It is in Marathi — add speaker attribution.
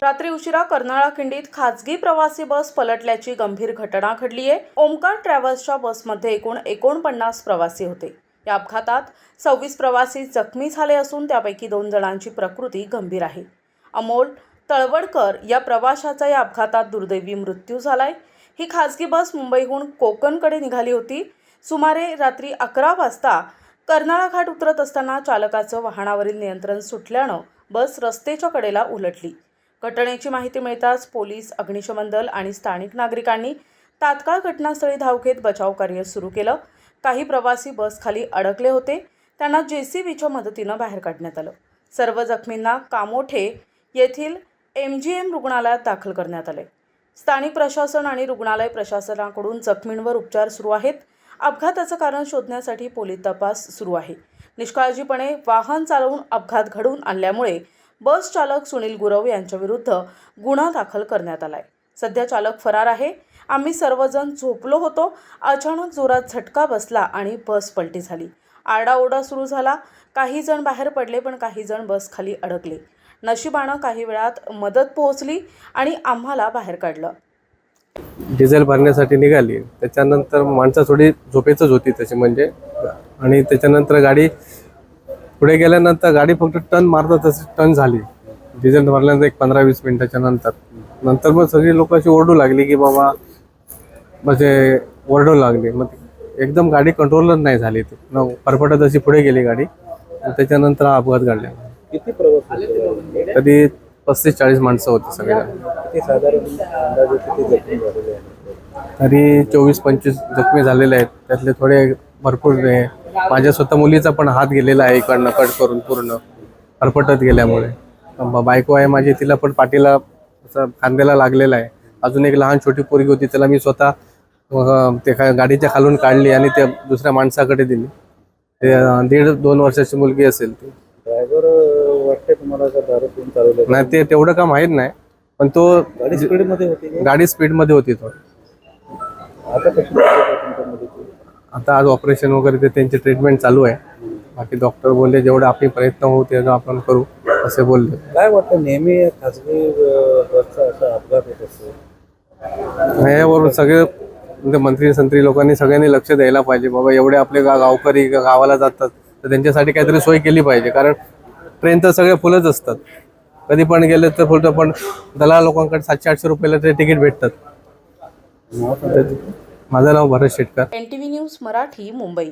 Speaker 1: रात्री उशिरा कर्नाळा खिंडीत खासगी प्रवासी बस पलटल्याची गंभीर घटना घडली आहे। ओमकार ट्रॅव्हल्सच्या बसमध्ये एकूण 49 प्रवासी होते। या अपघातात 26 प्रवासी जखमी झाले असून त्यापैकी 2 जणांची प्रकृती गंभीर आहे। अमोल तळवडकर या प्रवाशाचा या अपघातात दुर्दैवी मृत्यू झालाय। ही खासगी बस मुंबईहून कोकणकडे निघाली होती। सुमारे रात्री 11 वाजता कर्नाळा घाट उतरत असताना चालकाचं वाहनावरील नियंत्रण सुटल्यानं बस रस्त्याच्या कडेला उलटली। घटनेची माहिती मिळताच पोलीस, अग्निशमन दल आणि स्थानिक नागरिकांनी तात्काळ घटनास्थळी धाव घेत बचाव कार्य सुरू केलं। काही प्रवासी बस खाली अडकले होते, त्यांना जेसीबीच्या मदतीने बाहेर काढण्यात आलं। सर्व जखमींना कामोठे येथील MGM रुग्णालयात दाखल करण्यात आले। स्थानिक प्रशासन आणि रुग्णालय प्रशासनाकडून जखमींवर उपचार सुरू आहेत। अपघाताचं कारण शोधण्यासाठी पोलीस तपास सुरू आहे। निष्काळजीपणे वाहन चालवून अपघात घडवून आणल्यामुळे बस चालक सुनील गुरव यांच्याविरुद्ध गुन्हा दाखल करण्यात आलाय। सध्या चालक फरार आहे। आम्ही सर्वजण झोपलो होतो, अचानक जोरात झटका बसला आणि बस पलटी झाली। आरडाओरडा सुरू झाला। काही जण बाहेर पडले पण काही जण बस खाली अडकले। नशिबानं काही वेळात मदत पोहोचली आणि आम्हाला बाहेर काढलं।
Speaker 2: डिझेल भरण्यासाठी निघाली, त्याच्यानंतर माणसं थोडी झोपेचंच होती तशी म्हणजे, आणि त्याच्यानंतर गाडी पुढे गेल्यानंतर गाडी फक्त टर्न मारतात तशी टर्न झाली। डिझेल भरल्यानंतर एक 15-20 मिनिटाच्या नंतर मग सगळी लोक अशी ओरडू लागली की बाबा, म्हणजे ओरडू लागली। मग एकदम गाडी कंट्रोलच नाही झाली, ती फरफटत अशी पुढे गेली गाडी। त्याच्यानंतर हा अपघात घडला।
Speaker 3: किती प्रवासी?
Speaker 2: कधी 35-40 माणसं होती सगळे।
Speaker 3: किती साधारण अंदाजे किती जखमी झालेले आहेत?
Speaker 2: तरी 24-25 जखमी झालेले आहेत। त्यातले थोडे भरपूर आहे। माझ्या स्वतः मुलीचा पण हात गेलेला आहे, इकडनं कट करून पूर्ण फरफटत गेल्यामुळे। बायको आहे माझी, तिला पण पाठीला असं खांद्याला लागलेला आहे। अजून एक लहान छोटी पोरगी होती, त्याला मी स्वतः ते गाडीच्या खालून काढली आणि त्या दुसऱ्या माणसाकडे दिली। ते 1.5-2 वर्षाची मुलगी असेल ती।
Speaker 3: ड्रायव्हर वाटते तुम्हाला का दारू पिऊन चालवलं?
Speaker 2: नाही, ते तेवढं का माहीत नाही, पण तो
Speaker 3: गाडी स्पीडमध्ये होती का?
Speaker 2: गाडी स्पीडमध्ये होती तो।
Speaker 3: आता कशी तुमच्या मुलीची?
Speaker 2: आता आज ऑपरेशन वगैरे ते त्यांची ट्रीटमेंट चालू आहे। बाकी डॉक्टर बोलले जेवढे आपले प्रयत्न होऊ तेवढं आपण करू असे बोलले।
Speaker 3: काय वाटतं, नेहमी खासगी बसचा असा अपघात होत असतो?
Speaker 2: यावर सगळे म्हणजे मंत्री लोकांनी सगळ्यांनी लक्ष द्यायला पाहिजे। बाबा एवढे आपले गावकरी गावाला जातात तर त्यांच्यासाठी काहीतरी सोय केली पाहिजे, कारण ट्रेन तर सगळे फुलच असतात। कधी पण गेले तर फुलतं, पण दलाल लोकांकडे 700-800 रुपयाला ते तिकीट भेटतात। माझं नाव भरत शेटकर।
Speaker 1: NTV news Marathi, Mumbai.